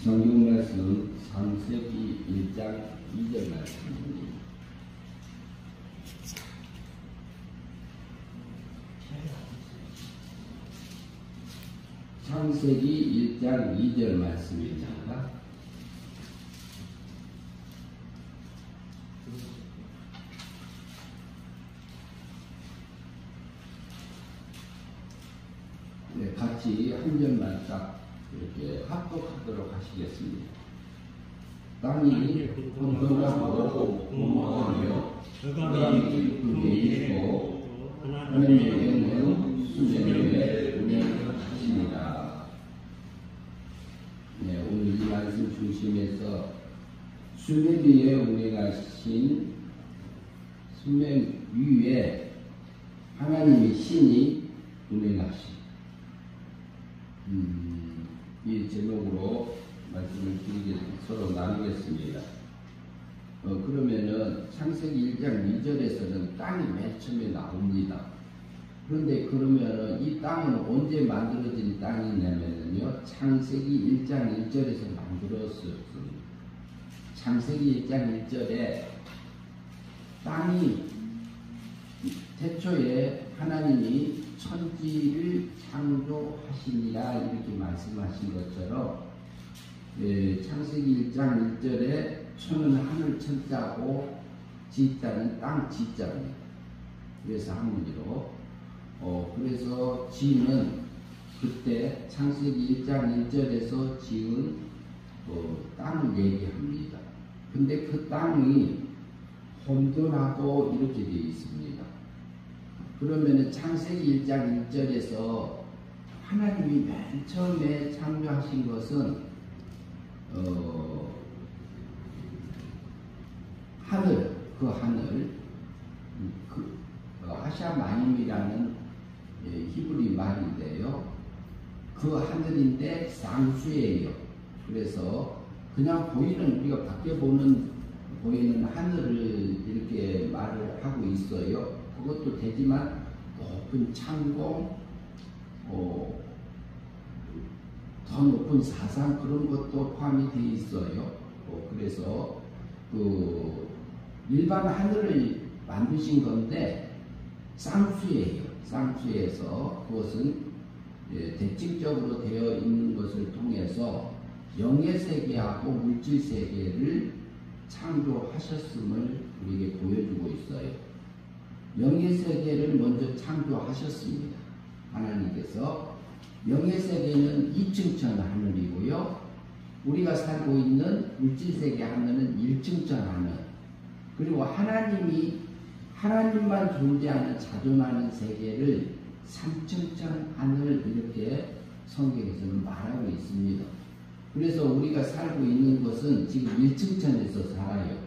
성경 말씀 창세기 1장 2절 말씀입니다. 창세기 1장 2절 말씀입니다. 네, 같이 한 절만 딱 이렇게 합독하도록 하시겠습니다. 땅이 혼돈하고 공허하며 흑암이 그게 있고 하나님께는 수면에 운행하십니다. 네, 오늘 이 말씀 중심에서 수면 위에 운행하신 수면 위에 하나님의 신이 운행하십니다. 이 제목으로 말씀을 서로 나누겠습니다. 그러면은 창세기 1장 2절에서는 땅이 맨 처음에 나옵니다. 그런데 그러면은 이 땅은 언제 만들어진 땅이냐면요, 창세기 1장 1절에서 만들어졌습니다. 창세기 1장 1절에 땅이 태초에 하나님이 천지를 창조하시니라 이렇게 말씀하신 것처럼 창세기 1장 1절에 천은 하늘 천자고 지자는 땅 지자입니다. 그래서 한문으로 그래서 지는 그때 창세기 1장 1절에서 지은 땅을 얘기합니다. 근데 그 땅이 혼돈하고 이렇게 되어 있습니다. 그러면 창세기 1장 1절에서 하나님이 맨 처음에 창조하신 것은 하늘, 그 하늘, 하샤마임이라는 히브리 말인데요. 그 하늘인데 쌍수예요. 그래서 그냥 보이는, 우리가 밖에 보이는 하늘을 이렇게 말을 하고 있어요. 그것도 되지만 높은 창공, 더 높은 사상 그런 것도 포함이 되어 있어요. 그래서 그 일반 하늘을 만드신 건데 쌍수예요. 쌍수에서 그것은 대칭적으로 되어 있는 것을 통해서 영의 세계하고 물질 세계를 창조하셨음을 우리에게 보여주고 있어요. 영의 세계를 먼저 창조하셨습니다. 하나님께서 영의 세계는 2층천 하늘이고요. 우리가 살고 있는 물질세계 하늘은 1층천 하늘. 그리고 하나님만 존재하는 자존하는 세계를 3층천 하늘 이렇게 성경에서는 말하고 있습니다. 그래서 우리가 살고 있는 것은 지금 1층천에서 살아요.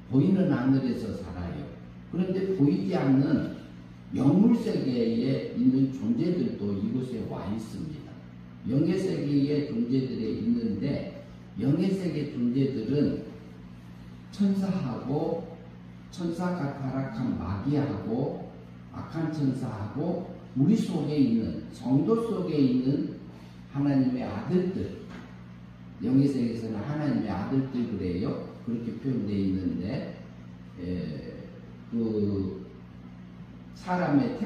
보이는 하늘에서 살아요. 그런데 보이지 않는 영물 세계에 있는 존재들도 이곳에 와 있습니다. 영의 세계의 존재들이 있는데 영의 세계 존재들은 천사하고 천사가 타락한 마귀하고 악한 천사하고 우리 속에 있는 성도 속에 있는 하나님의 아들들, 영의 세계에서는 하나님의 아들들 그래요. 그렇게 표현되어 있는데 그 사람의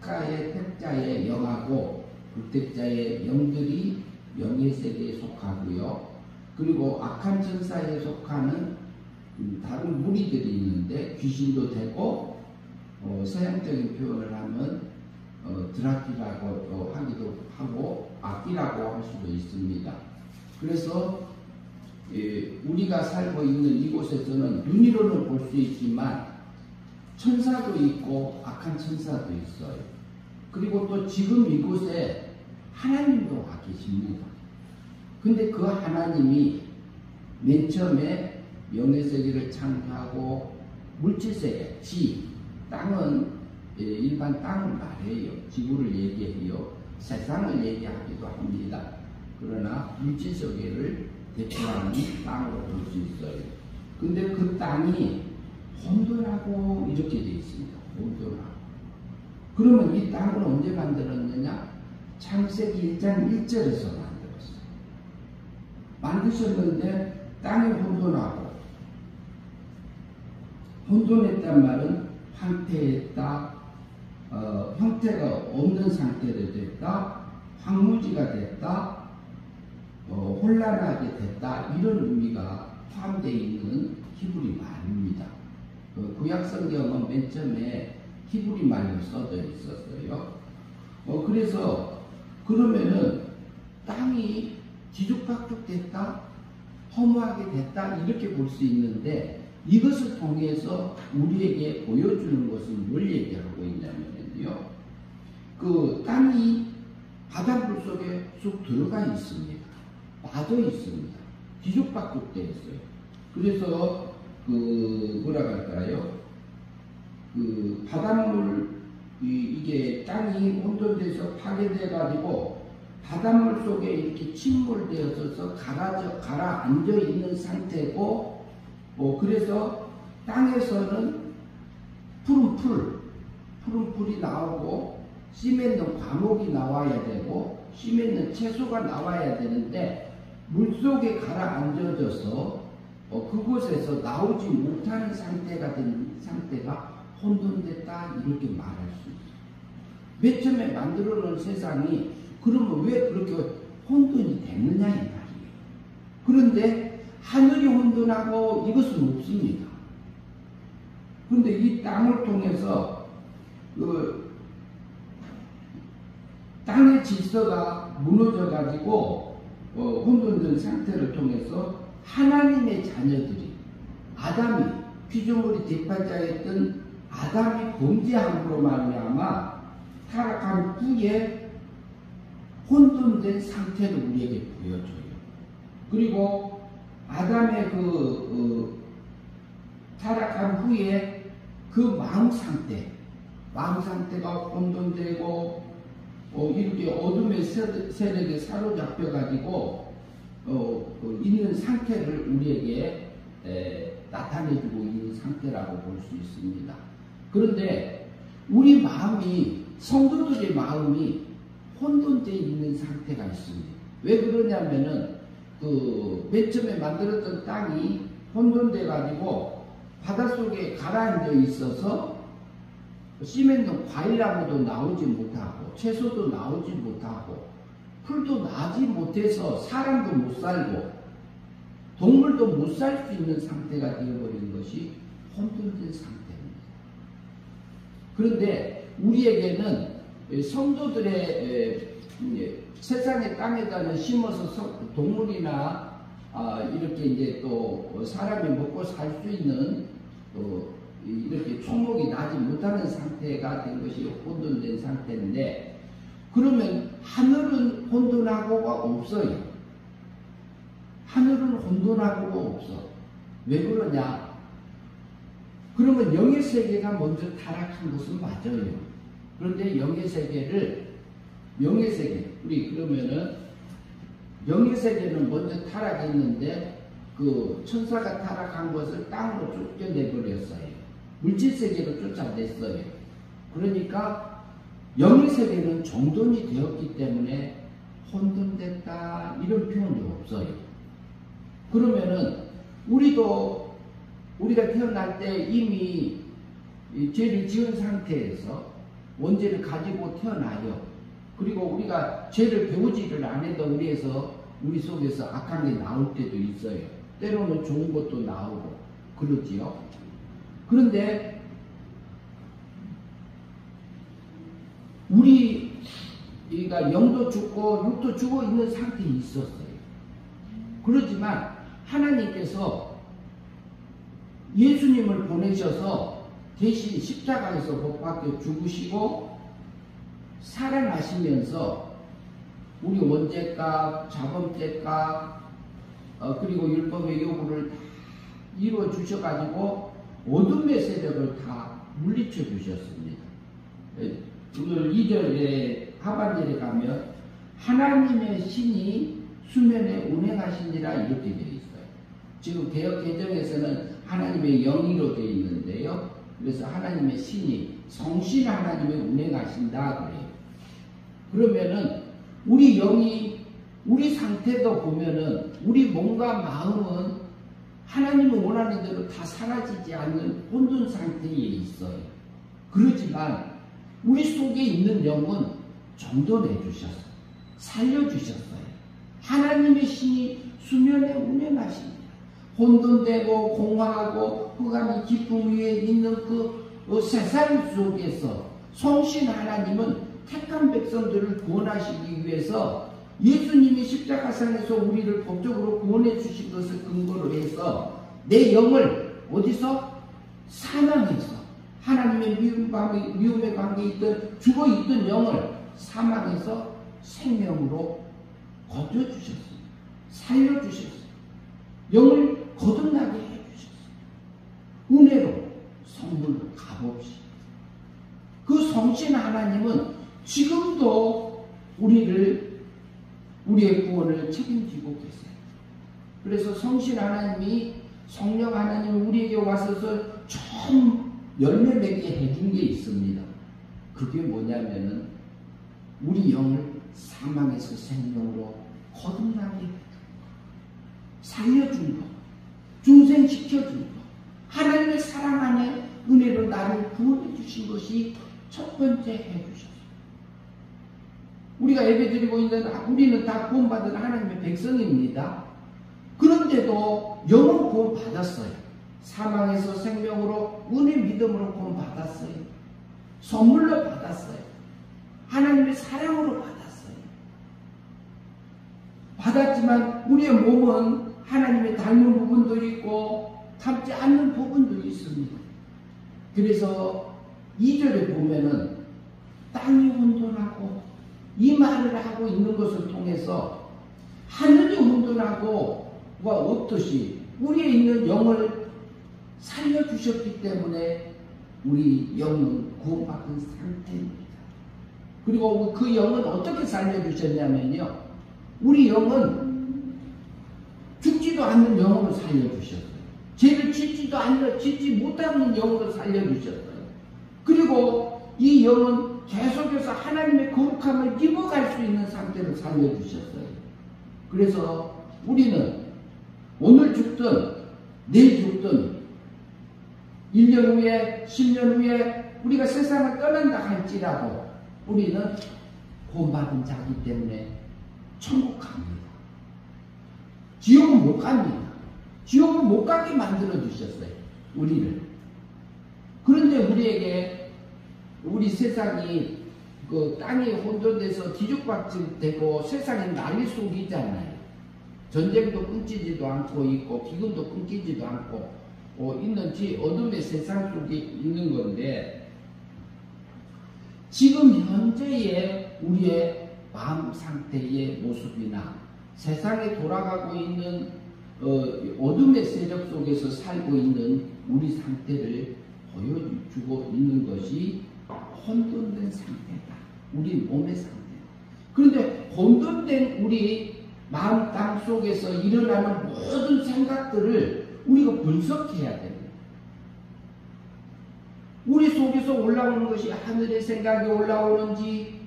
택자의 영하고 불택자의 영들이 영의 세계에 속하고요. 그리고 악한 천사에 속하는 다른 무리들이 있는데 귀신도 되고 서양적인 표현을 하면 드라큘라고 하기도 하고 악기라고 할 수도 있습니다. 그래서 우리가 살고 있는 이곳에서는 눈으로는 볼 수 있지만 천사도 있고 악한 천사도 있어요. 그리고 또 지금 이곳에 하나님도 와 계십니다. 근데 그 하나님이 맨 처음에 영의 세계를 창조하고 물질세계, 땅은 일반 땅을 말해요. 지구를 얘기해요. 세상을 얘기하기도 합니다. 그러나 물질세계를 대표하는 땅으로 볼 수 있어요. 근데 그 땅이 혼돈하고 이렇게 되어 있습니다. 혼돈하고. 그러면 이 땅을 언제 만들었느냐? 창세기 1장 1절에서 만들었어요. 만드셨는데 땅이 혼돈하고, 혼돈했단 말은 황폐했다, 형태가 없는 상태로 됐다, 황무지가 됐다, 혼란하게 됐다, 이런 의미가 포함되어 있는 히브리 말입니다. 구약 성경은 맨 처음에 히브리 말로 써져 있었어요. 그래서 그러면은 땅이 뒤죽박죽됐다, 허무하게 됐다, 이렇게 볼 수 있는데, 이것을 통해서 우리에게 보여주는 것은 뭘 얘기하고 있냐면요, 그 땅이 바닷물 속에 쑥 들어가 있습니다. 빠져 있습니다. 뒤죽박죽되어 있어요. 그래서 뭐라 할까요? 바닷물, 이게 땅이 혼돈돼서 파괴돼 가지고 바닷물 속에 이렇게 침몰되어서 가라앉아 있는 상태고, 그래서 땅에서는 푸른 풀이 나오고, 씨 맺는 과목이 나와야 되고, 씨 맺는 채소가 나와야 되는데, 물속에 가라앉아져서 그곳에서 나오지 못하는 상태가 혼돈됐다, 이렇게 말할 수 있어요. 맨 처음에 만들어 놓은 세상이 그러면 왜 그렇게 혼돈이 됐느냐 이 말이에요. 그런데 하늘이 혼돈하고 이것은 없습니다. 그런데 이 땅을 통해서 땅의 질서가 무너져 가지고 혼돈된 상태를 통해서 하나님의 자녀들이, 아담이, 피조물이 뒷발자였던 아담이 범죄함으로 말미암아 타락한 후에 혼돈된 상태를 우리에게 보여줘요. 그리고 아담의 타락한 후에 그 마음 상태가 혼돈되고, 이렇게 어둠의 세력에 사로잡혀 가지고 있는 상태를 우리에게 나타내주고 있는 상태라고 볼 수 있습니다. 그런데 우리 마음이, 성도들의 마음이 혼돈되어 있는 상태가 있습니다. 왜 그러냐면은 맨 처음에 만들었던 땅이 혼돈돼 가지고 바닷속에 가라앉아 있어서 씨 맺는 과일나무도 나오지 못하고, 채소도 나오지 못하고, 풀도 나지 못해서 사람도 못 살고 동물도 못 살 수 있는 상태가 되어버린 것이 혼돈된 상태입니다. 그런데 우리에게는 성도들의 세상의 땅에다는 심어서 동물이나 이렇게 이제 또 사람이 먹고 살 수 있는 이렇게 초목이 나지 못하는 상태가 된 것이 혼돈된 상태인데, 그러면 하늘은 혼돈하고가 없어요. 하늘은 혼돈하고가 없어. 왜 그러냐? 그러면 영의 세계가 먼저 타락한 것은 맞아요. 그런데 영의 세계, 우리 그러면은 영의 세계는 먼저 타락했는데 그 천사가 타락한 것을 땅으로 쫓겨내버렸어요. 물질 세계로 쫓아냈어요. 그러니까 영의 세계는 정돈이 되었기 때문에 혼돈됐다, 이런 표현이 없어요. 그러면은 우리가 태어날 때 이미 죄를 지은 상태에서 원죄를 가지고 태어나요. 그리고 우리가 죄를 배우지를 안 해도 우리 속에서 악한 게 나올 때도 있어요. 때로는 좋은 것도 나오고 그러지요. 그런데 우리가 영도 죽고 육도 죽어 있는 상태에 있었어요. 그렇지만 하나님께서 예수님을 보내셔서 대신 십자가에서 못 박혀 죽으시고 살아나시면서 우리 원죄값, 자범죄값, 그리고 율법의 요구를 다 이루어 주셔가지고 어둠의 세력을 다 물리쳐 주셨습니다. 오늘 2절에 하반절에 가면 하나님의 신이 수면에 운행하시니라 이렇게 되어 있어요. 지금 개역 개정에서는 하나님의 영이로 되어 있는데요. 그래서 하나님의 신이, 성신 하나님의 운행하신다 그래요. 그러면은 우리 영이 우리 상태도 보면은 우리 몸과 마음은 하나님이 원하는 대로 다 사라지지 않는 혼돈 상태에 있어요. 그렇지만 우리 속에 있는 영은 정돈해 주셨어요. 살려주셨어요. 하나님의 신이 수면에 운행하십니다. 혼돈되고 공허하고 흑암이 깊은 위에 있는 그 세상 속에서 성신 하나님은 택한 백성들을 구원하시기 위해서 예수님이 십자가상에서 우리를 법적으로 구원해 주신 것을 근거로 해서 내 영을 어디서? 사망에서 하나님의 미움의 관계에 있던 죽어있던 영을 사망에서 생명으로 거둬주셨어요. 살려주셨어요. 영을 거듭나게 해주셨어요. 은혜로 선물로 값없이. 그 성신 하나님은 지금도 우리의 구원을 책임지고 계세요. 그래서 성신 하나님이 성령 하나님이 우리에게 와서서 처음 열매 맺게 해준 게 있습니다. 그게 뭐냐면은 우리 영을 사망에서 생명으로 거듭나게 살려준 것, 중생시켜준 것, 하나님의 사랑 안에 은혜로 나를 구원해 주신 것이 첫 번째 해주셨어요. 우리가 예배드리고 있는 우리는 다 구원받은 하나님의 백성입니다. 그런데도 영은 구원받았어요. 사망에서 생명으로 은혜 믿음으로 구원받았어요. 선물로 받았어요. 하나님의 사랑으로 받았어요. 받았지만 우리의 몸은 하나님의 닮은 부분도 있고 닮지 않는 부분도 있습니다. 그래서 2절에 보면은 땅이 혼돈하고 이 말을 하고 있는 것을 통해서 하늘이 혼돈하고 없듯이 우리에 있는 영을 살려주셨기 때문에 우리 영은 구원받은 상태입니다. 그리고 그 영은 어떻게 살려주셨냐면요, 우리 영은 죽지도 않는 영으로 살려주셨어요. 죄를 짓지 못하는 영으로 살려주셨어요. 그리고 이 영은 계속해서 하나님의 거룩함을 입어갈 수 있는 상태로 살려주셨어요. 그래서 우리는 오늘 죽든 내일 죽든 1년 후에 10년 후에 우리가 세상을 떠난다 할지라도 우리는 구원받은 자이기 때문에 천국 갑니다. 지옥은 못 갑니다. 지옥은 못 가게 만들어 주셨어요. 우리를. 그런데 우리에게 우리 세상이 그 땅이 혼돈돼서 뒤죽박죽되고 세상이 난리 속이잖아요. 전쟁도 끊기지도 않고 있고 기근도 끊기지도 않고 있는지 어둠의 세상 속에 있는 건데, 지금 현재의 우리의 마음 상태의 모습이나 세상에 돌아가고 있는 어둠의 세력 속에서 살고 있는 우리 상태를 보여주고 있는 것이 혼돈된 상태다. 우리 몸의 상태. 그런데 혼돈된 우리 마음 땅 속에서 일어나는 모든 생각들을 우리가 분석해야 됩니다. 우리 속에서 올라오는 것이 하늘의 생각이 올라오는지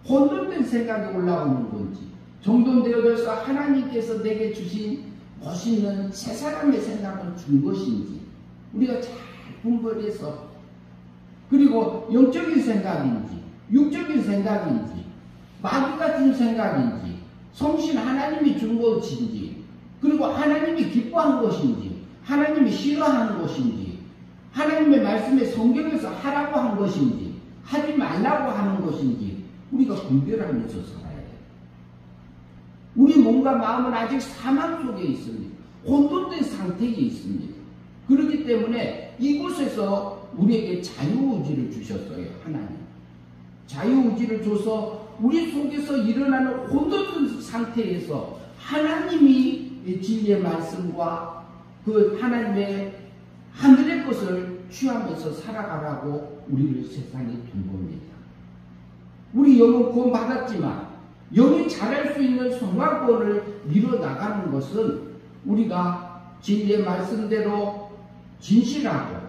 혼돈된 생각이 올라오는 건지, 정돈되어져서 하나님께서 내게 주신 멋있는 새 사람의 생각을 준 것인지 우리가 잘 분별해서, 그리고 영적인 생각인지 육적인 생각인지 마귀가 준 생각인지 성신 하나님이 준 것인지, 그리고 하나님이 기뻐한 것인지 하나님이 싫어하는 것인지 하나님의 말씀에 성경에서 하라고 한 것인지 하지 말라고 하는 것인지 우리가 분별하면서 살아야 돼요. 우리 몸과 마음은 아직 사망 속에 있습니다. 혼돈된 상태에 있습니다. 그렇기 때문에 이곳에서 우리에게 자유의지를 주셨어요. 하나님 자유의지를 줘서 우리 속에서 일어나는 혼돈된 상태에서 하나님이 진리의 말씀과 그 하나님의 하늘의 것을 취하면서 살아가라고 우리를 세상에 둔 겁니다. 우리 영은 구원받았지만 영이 잘할 수 있는 성화권을 이뤄나가는 것은 우리가 진리의 말씀대로 진실하고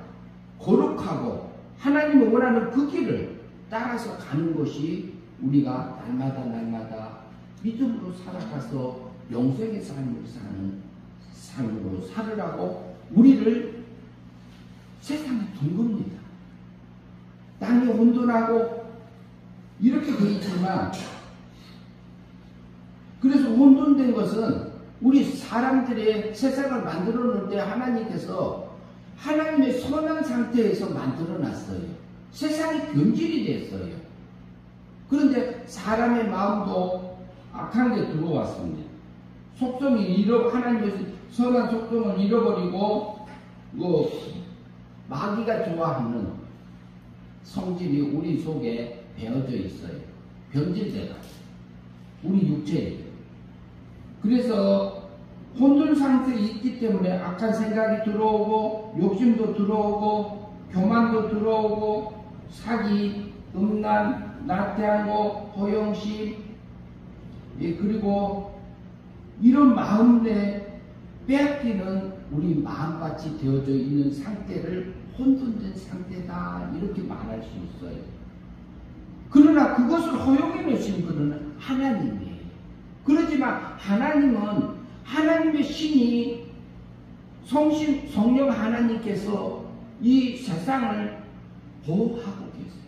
거룩하고 하나님이 원하는 그 길을 따라서 가는 것이 우리가 날마다 믿음으로 살아가서 영생의 삶을 사는 삶으로 살으라고 우리를 세상에 둔 겁니다. 땅이 혼돈하고 이렇게 되어 있지만, 그래서 혼돈된 것은 우리 사람들의 세상을 만들어 놓을 때 하나님께서 하나님의 선한 상태에서 만들어 놨어요. 세상이 변질이 됐어요. 그런데 사람의 마음도 악한 게 들어왔습니다. 하나님의 선한 속성을 잃어버리고 마귀가 좋아하는 성질이 우리 속에 배어져 있어요. 변질돼가 우리 육체에. 그래서 혼돈 상태에 있기 때문에 악한 생각이 들어오고, 욕심도 들어오고, 교만도 들어오고, 사기, 음란, 나태한 거, 허영심, 그리고 이런 마음에 빼앗기는 우리 마음같이 되어져 있는 상태를 혼돈된 상태다, 이렇게 말할 수 있어요. 그러나 그것을 허용해 놓으신 분은 하나님이에요. 그렇지만 하나님은 하나님의 신이 성령 하나님께서 이 세상을 보호하고 계세요.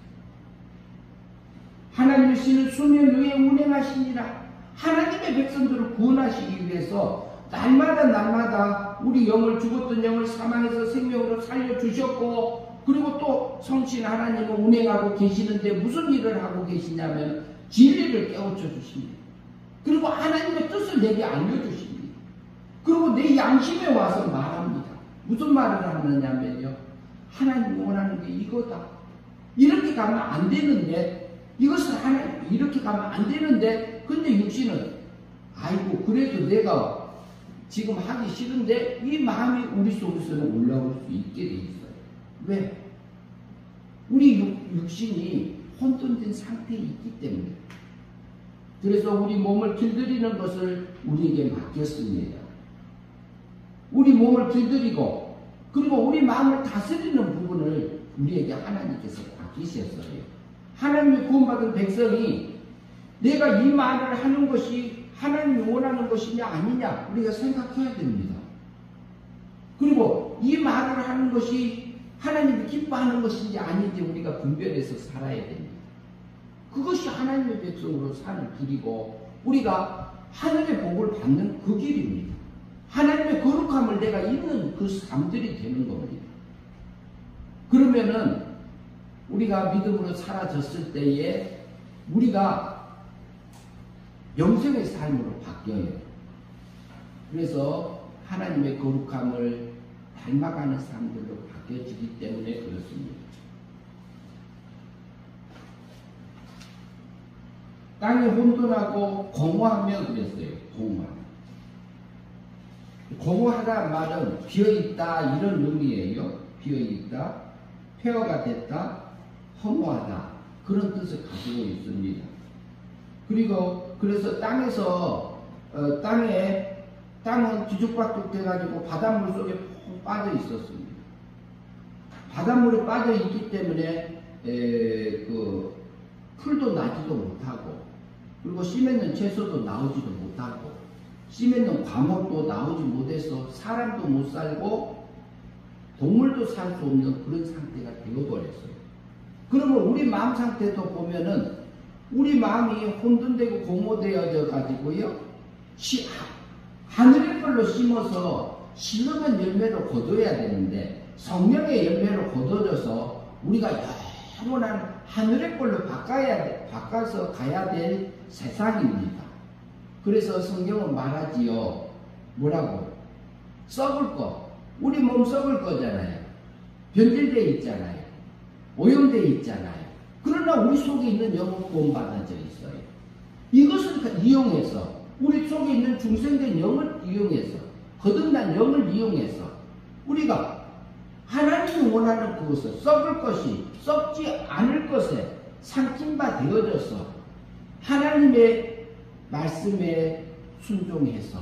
하나님의 신은 수면 위에 운행하시니라. 하나님의 백성들을 구원하시기 위해서 날마다 우리 영을, 죽었던 영을 사망에서 생명으로 살려주셨고, 그리고 또 성신 하나님은 운행하고 계시는데 무슨 일을 하고 계시냐면 진리를 깨우쳐 주십니다. 그리고 하나님의 뜻을 내게 알려주십니다. 그리고 내 양심에 와서 말합니다. 무슨 말을 하느냐면요, 하나님이 원하는 게 이거다. 이렇게 가면 안 되는데, 이것을 하나님 이렇게 가면 안 되는데, 근데 육신은 아이고 그래도 내가 지금 하기 싫은데, 이 마음이 우리 속에서는 올라올 수 있게 돼 있어요. 왜? 우리 육신이 혼돈된 상태에 있기 때문에. 그래서 우리 몸을 길들이는 것을 우리에게 맡겼습니다. 우리 몸을 길들이고, 그리고 우리 마음을 다스리는 부분을 우리에게 하나님께서 맡기셨어요. 하나님의 구원받은 백성이 내가 이 말을 하는 것이 하나님이 원하는 것이냐 아니냐 우리가 생각해야 됩니다. 그리고 이 말을 하는 것이 하나님이 기뻐하는 것인지 아닌지 우리가 분별해서 살아야 됩니다. 그것이 하나님의 백성으로 사는 길이고, 우리가 하늘의 복을 받는 그 길입니다. 하나님의 거룩함을 내가 입는 그 삶들이 되는 겁니다. 그러면은 우리가 믿음으로 사라졌을 때에 우리가 영생의 삶으로 바뀌어요. 그래서 하나님의 거룩함을 닮아가는 삶들로 바뀌어지기 때문에 그렇습니다. 땅이 혼돈하고 공허하며 그랬어요. 공허하다 말은 비어있다 이런 의미예요. 비어있다, 폐허가 됐다, 허무하다 그런 뜻을 가지고 있습니다. 그리고 그래서 땅은 뒤죽박죽 돼가지고 바닷물 속에 푹 빠져 있었습니다. 바닷물에 빠져 있기 때문에 풀도 나지도 못하고, 그리고 씨 맺는 채소도 나오지도 못하고, 씨 맺는 과목도 나오지 못해서 사람도 못 살고 동물도 살 수 없는 그런 상태가 되어버렸어요. 그러면 우리 마음 상태도 보면은 우리 마음이 혼돈되고 공허되어져 가지고요, 하늘의 걸로 심어서 신령한 열매로 거둬야 되는데 성령의 열매로 거둬져서 우리가 영원한 하늘의 걸로 바꿔서 가야 될 세상입니다. 그래서 성경은 말하지요. 뭐라고? 썩을 거. 우리 몸 썩을 거잖아요. 변질되어 있잖아요. 오염되어 있잖아요. 그러나 우리 속에 있는 영은 구원받아져 있어요. 이것을 이용해서, 우리 속에 있는 중생된 영을 이용해서, 거듭난 영을 이용해서 우리가 하나님이 원하는 그것을, 썩을 것이 썩지 않을 것에 삼킨 바 되어져서 하나님의 말씀에 순종해서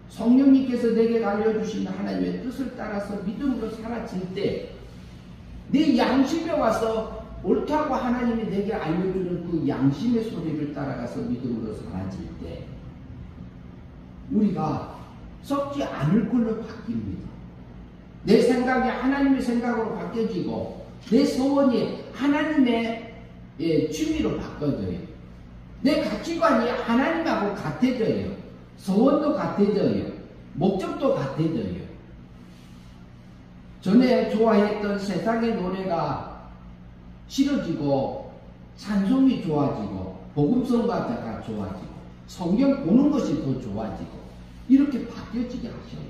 성령님께서 내게 알려주신 하나님의 뜻을 따라서 믿음으로 살아질 때 내 양심에 와서 옳다고 하나님이 내게 알려주는 그 양심의 소리를 따라가서 믿음으로 사라질 때 우리가 썩지 않을 걸로 바뀝니다. 내 생각이 하나님의 생각으로 바뀌어지고 내 소원이 하나님의 취미로 바꿔져요. 내 가치관이 하나님하고 같아져요. 소원도 같아져요. 목적도 같아져요. 전에 좋아했던 세상의 노래가 싫어지고 찬송이 좋아지고 복음성가가 좋아지고 성경 보는 것이 더 좋아지고 이렇게 바뀌어지게 하셔요.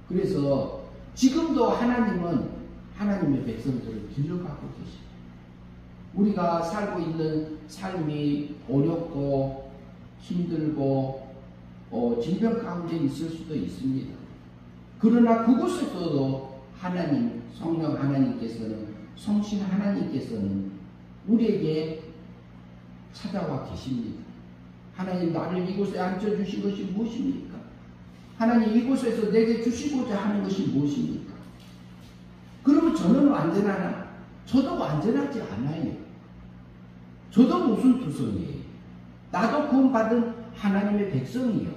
그래서 지금도 하나님은 하나님의 백성들을 길러가고 계십니다. 우리가 살고 있는 삶이 어렵고 힘들고 질병 가운데 있을 수도 있습니다. 그러나 그곳에서도 하나님, 성령 하나님께서는, 성신 하나님께서는 우리에게 찾아와 계십니다. 하나님, 나를 이곳에 앉혀주신 것이 무엇입니까? 하나님, 이곳에서 내게 주시고자 하는 것이 무엇입니까? 그러면 저는 완전하나? 저도 완전하지 않아요. 저도 무슨 투성이에요. 나도 구원받은 하나님의 백성이요.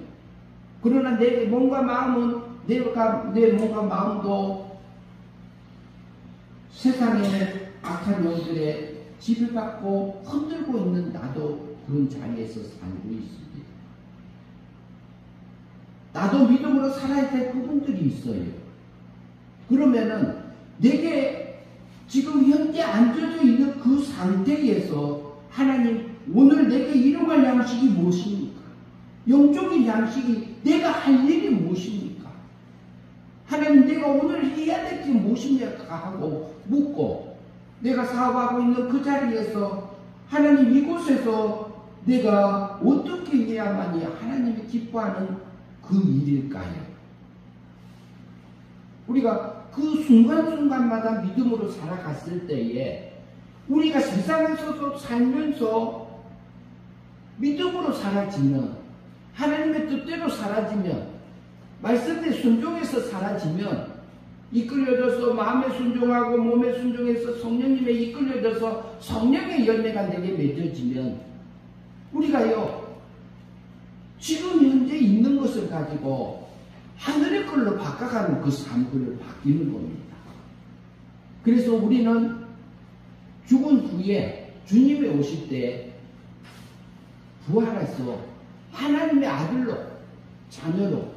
그러나 내 몸과 마음은 내 몸과 마음도 세상의 악한 영들에 지배받고 흔들고 있는 나도 그런 자리에서 살고 있습니다. 나도 믿음으로 살아야 될 부분들이 있어요. 그러면은 내게 지금 현재 앉아져 있는 그 상태에서 하나님, 오늘 내게 일용할 양식이 무엇입니까? 영적인 양식이 내가 할 일이 무엇입니까? 하나님, 내가 오늘 해야 될 게 무엇입니까? 하고 묻고 내가 사업하고 있는 그 자리에서 하나님, 이곳에서 내가 어떻게 해야만이 하나님이 기뻐하는 그 일일까요? 우리가 그 순간순간마다 믿음으로 살아갔을 때에 우리가 세상에서도 살면서 믿음으로 사라지면, 하나님의 뜻대로 사라지면, 말씀에 순종해서 사라지면, 이끌려져서 마음에 순종하고 몸에 순종해서 성령님에 이끌려져서 성령의 열매가 내게 맺어지면 우리가요, 지금 현재 있는 것을 가지고 하늘의 걸로 바꿔가는 그 삶들을 바뀌는 겁니다. 그래서 우리는 죽은 후에 주님이 오실 때 부활해서 하나님의 아들로, 자녀로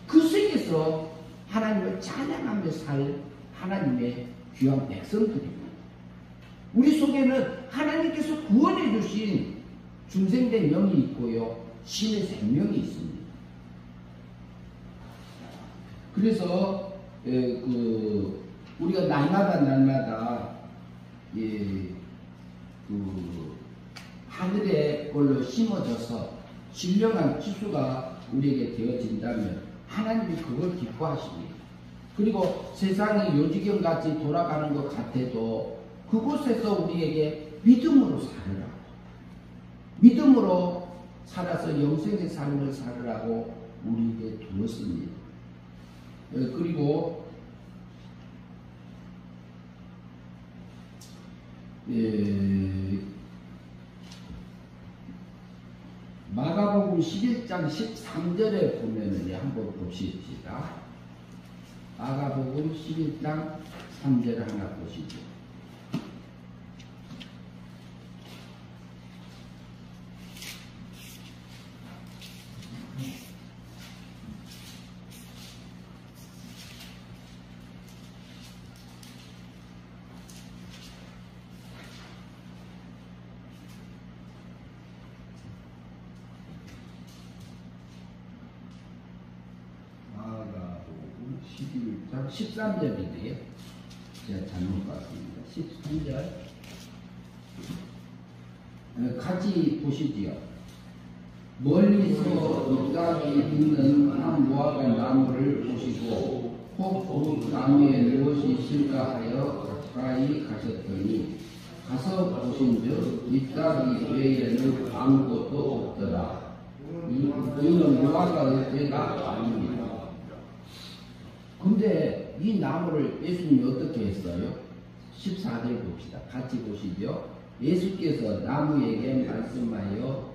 그 세계에서 하나님을 찬양하며 살 하나님의 귀한 백성들입니다. 우리 속에는 하나님께서 구원해 주신 중생된 영이 있고요, 신의 생명이 있습니다. 그래서 우리가 날마다 하늘의 걸로 심어져서 신령한 지수가 우리에게 되어진다면 하나님이 그걸 기뻐하십니다. 그리고 세상이 요지경같이 돌아가는 것 같아도 그곳에서 우리에게 믿음으로 살으라고, 믿음으로 살아서 영생의 삶을 살으라고 우리에게 두었습니다. 그리고 마가복음 11장 13절에 보면은 한번 봅시다. 마가복음 11장 3절 하나 보시죠. 마가복음 11장 13절인데요. 제가 잘못 봤습니다. 13절. 같이 보시지요. 멀리서 잎사귀 있는 한 무화과 나무를 보시고 혹 그 나무에 무엇이 있을까 하여 가까이 가셨더니 가서 보신즉 잎사귀 외에는 아무것도 없더라. 이는 무화과의 죄가 아닙니다. 근데 이 나무를 예수님이 어떻게 했어요? 14절 봅시다. 같이 보시죠. 예수께서 나무에게 말씀하여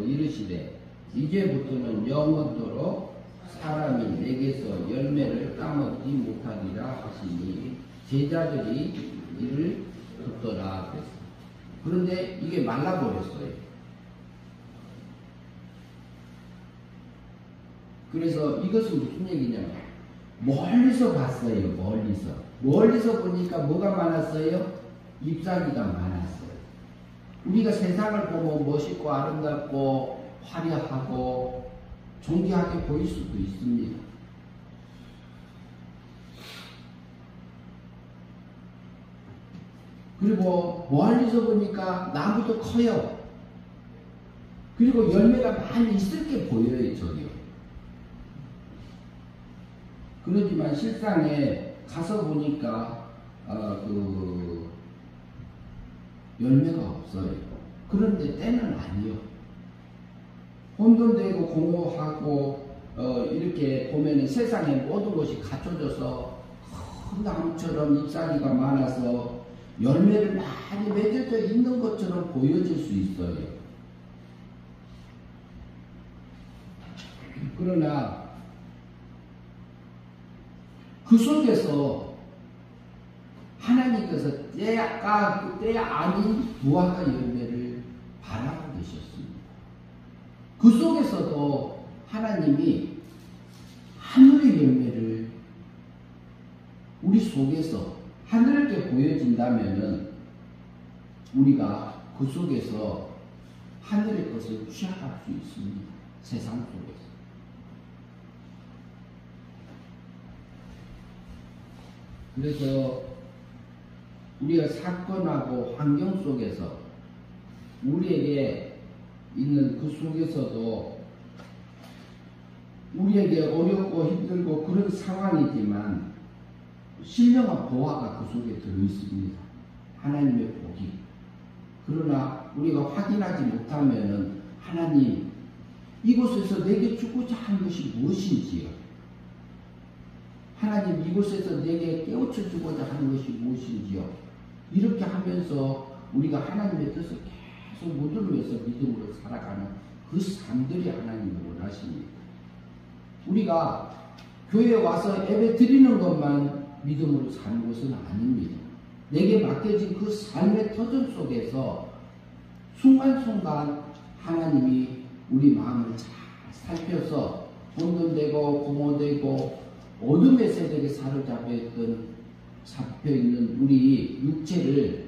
이르시되 이제부터는 영원토록 사람이 내게서 열매를 따먹지 못하리라 하시니 제자들이 이를 듣더라 그랬어요. 그런데 이게 말라버렸어요. 그래서 이것은 무슨 얘기냐면 멀리서 봤어요. 멀리서 보니까 뭐가 많았어요? 잎사귀가 많았어요. 우리가 세상을 보면 멋있고 아름답고 화려하고 존귀하게 보일 수도 있습니다. 그리고 멀리서 보니까 나무도 커요. 그리고 열매가 많이 있을 게 보여요, 저기요. 그러지만 실상에 가서 보니까 열매가 없어요. 그런데 때는 아니요. 혼돈되고 공허하고 이렇게 보면은 세상에 모든 것이 갖춰져서 큰 나무처럼 잎사귀가 많아서 열매를 많이 맺어져 있는 것처럼 보여질 수 있어요. 그러나 그 속에서 하나님께서 때가 아닌 무화과 열매를 바라고 계셨습니다. 그 속에서도 하나님이 하늘의 열매를 우리 속에서 하늘께 보여진다면은 우리가 그 속에서 하늘의 것을 취할 수 있습니다. 세상 속에서. 그래서 우리가 사건하고 환경 속에서 우리에게 있는 그 속에서도 우리에게 어렵고 힘들고 그런 상황이지만 신령한 보화가 그 속에 들어있습니다. 하나님의 복이. 그러나 우리가 확인하지 못하면은 하나님 이곳에서 내게 주고자 한 것이 무엇인지요? 하나님 이곳에서 내게 깨우쳐 주고자 하는 것이 무엇인지요? 이렇게 하면서 우리가 하나님의 뜻을 계속 묻으면서 믿음으로 살아가는 그 삶들이 하나님이 원하십니다. 우리가 교회에 와서 예배 드리는 것만 믿음으로 사는 것은 아닙니다. 내게 맡겨진 그 삶의 터전 속에서 순간순간 하나님이 우리 마음을 잘 살펴서 혼돈되고 공허되고 어둠의 세력에 잡혀있는 우리 육체를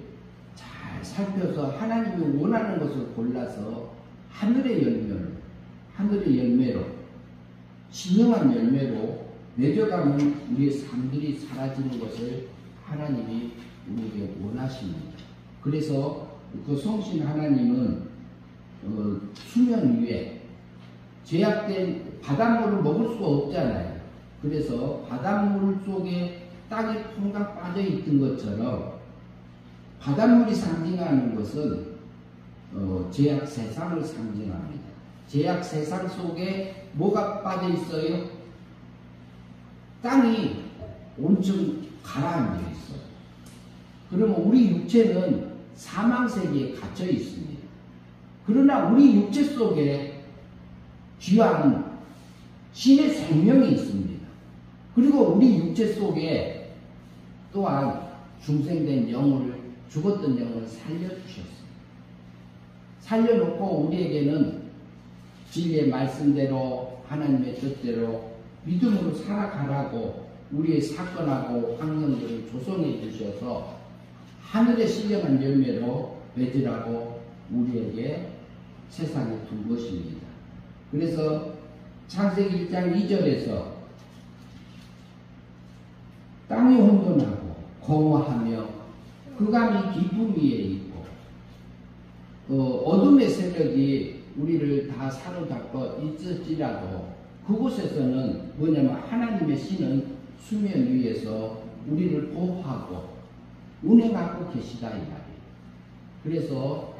잘 살펴서 하나님이 원하는 것을 골라서 하늘의 열매로 신령한 열매로 맺어가는 우리의 삶들이 사라지는 것을 하나님이 우리에게 원하십니다. 그래서 그 성신 하나님은 수면 위에 죄악된 바닷물을 먹을 수가 없잖아요. 그래서 바닷물 속에 땅이 퐁당 빠져 있던 것처럼 바닷물이 상징하는 것은 죄악 세상을 상징합니다. 죄악 세상 속에 뭐가 빠져 있어요? 땅이 온통 가라앉아 있어요. 그러면 우리 육체는 사망세계에 갇혀 있습니다. 그러나 우리 육체 속에 귀한 신의 생명이 있습니다. 그리고 우리 육체 속에 또한 중생된 죽었던 영을 살려주셨어요. 살려놓고 우리에게는 진리의 말씀대로 하나님의 뜻대로 믿음으로 살아가라고 우리의 사건하고 환경들을 조성해 주셔서 하늘의 신령한 열매로 맺으라고 우리에게 세상에 둔 것입니다. 그래서 창세기 1장 2절에서 땅이 혼돈하고 공허하며 흑암이 깊음 위에 있고 어둠의 세력이 우리를 다 사로잡고 있을지라도 그곳에서는 뭐냐면 하나님의 신은 수면 위에서 우리를 보호하고 운행하고 계시다 이 말이에요. 그래서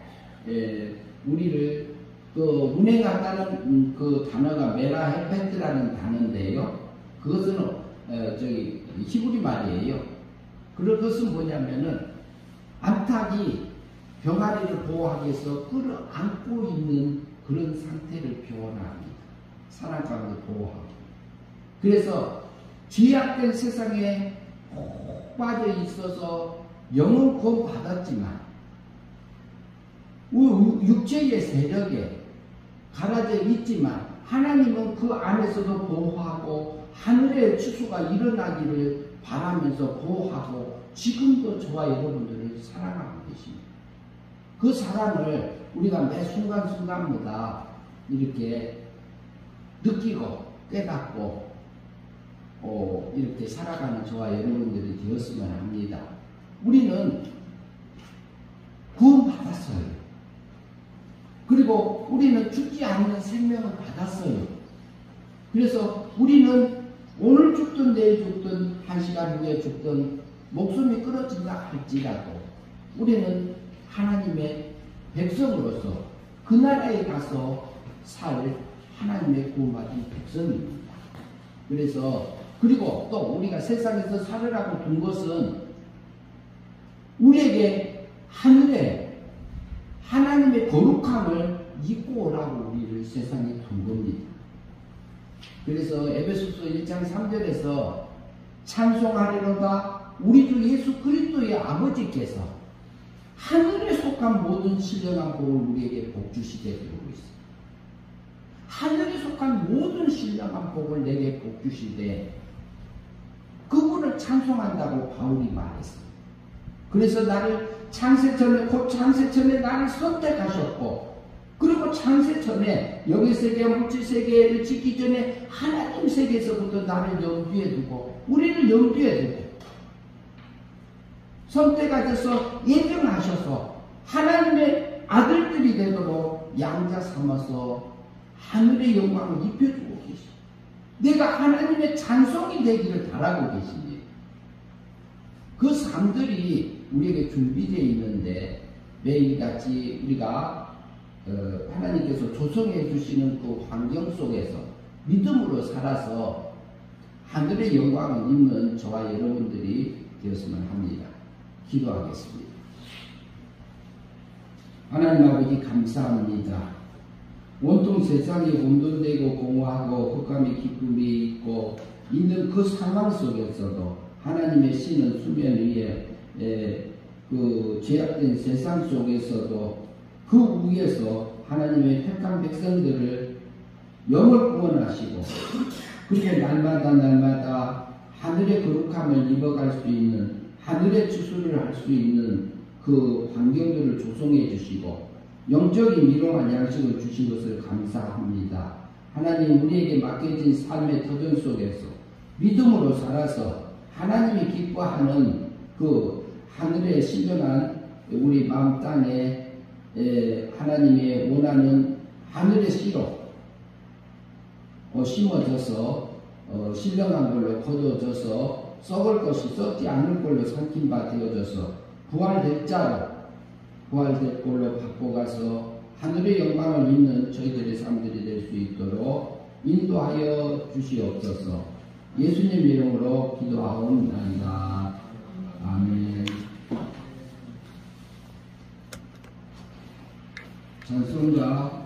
우리를 운행한다는 그 단어가 메라헤페트라는 단어인데요. 그것은 히브리 말이에요. 그것은 뭐냐면은 암탉이 병아리를 보호하기 위해서 끌어안고 있는 그런 상태를 표현합니다. 사랑 가운데 보호하고. 그래서 죄악된 세상에 꼭 빠져 있어서 영은 구원받았지만 육체의 세력에 갈아져 있지만 하나님은 그 안에서도 보호하고 하늘의 추수가 일어나기를 바라면서 보호하고 지금도 저와 여러분들을 사랑하고 계십니다. 그 사랑을 우리가 매 순간순간마다 이렇게 느끼고 깨닫고 이렇게 살아가는 저와 여러분들이 되었으면 합니다. 우리는 구원받았어요. 그리고 우리는 죽지 않는 생명을 받았어요. 그래서 우리는 오늘 죽든 내일 죽든 한 시간 후에 죽든 목숨이 끊어진다 할지라도 우리는 하나님의 백성으로서 그 나라에 가서 살 하나님의 구원받은 백성입니다. 그래서 그리고 또 우리가 세상에서 살으라고 둔 것은 우리에게 하늘에 하나님의 거룩함을 입고 오라고 우리를 세상에 둔 겁니다. 그래서 에베소서 1장 3절에서 찬송하리로다 우리 주 예수 그리스도의 아버지께서 하늘에 속한 모든 신령한 복을 우리에게 복주시되 그러고 있습니다. 하늘에 속한 모든 신령한 복을 내게 복주시되 그분을 찬송한다고 바울이 말했습니다. 그래서 나를 창세전에 곧 창세전에 나를 선택하셨고 그리고 창세전에 영의세계 물질세계를 짓기 전에 하나님 세계에서부터 나를 염두에 두고 우리를 염두에 두고 선택하셔서 예정하셔서 하나님의 아들들이 되도록 양자 삼아서 하늘의 영광을 입혀주고 계십니다. 내가 하나님의 찬송이 되기를 바라고 계십니다. 그 삶들이 우리에게 준비되어 있는데 매일같이 우리가 하나님께서 조성해 주시는 그 환경 속에서 믿음으로 살아서 하늘의 영광을 입는 저와 여러분들이 되었으면 합니다. 기도하겠습니다. 하나님 아버지 감사합니다. 온통 세상이 혼돈되고 공허하고 흑암의 기쁨이 있고 있는 그 상황 속에서도 하나님의 신은 수면 위에 그 죄악된 세상 속에서도 그 위에서 하나님의 택한 백성들을 영을 구원하시고 그렇게 날마다 하늘의 거룩함을 입어갈 수 있는 하늘의 추수를 할 수 있는 그 환경들을 조성해 주시고 영적인 미롱한 양식을 주신 것을 감사합니다. 하나님 우리에게 맡겨진 삶의 터전 속에서 믿음으로 살아서 하나님이 기뻐하는 그 하늘의 신령한 우리 마음 땅에 하나님의 원하는 하늘의 씨로 심어져서 신령한 걸로 거둬져서 썩을 것이 썩지 않을 걸로 삼킨 바 되어져서 부활될 자로 부활될 걸로 바꿔가서 하늘의 영광을 입는 저희들의 삶들이 될 수 있도록 인도하여 주시옵소서. 예수님 이름으로 기도하옵나이다. 아멘. 찬송가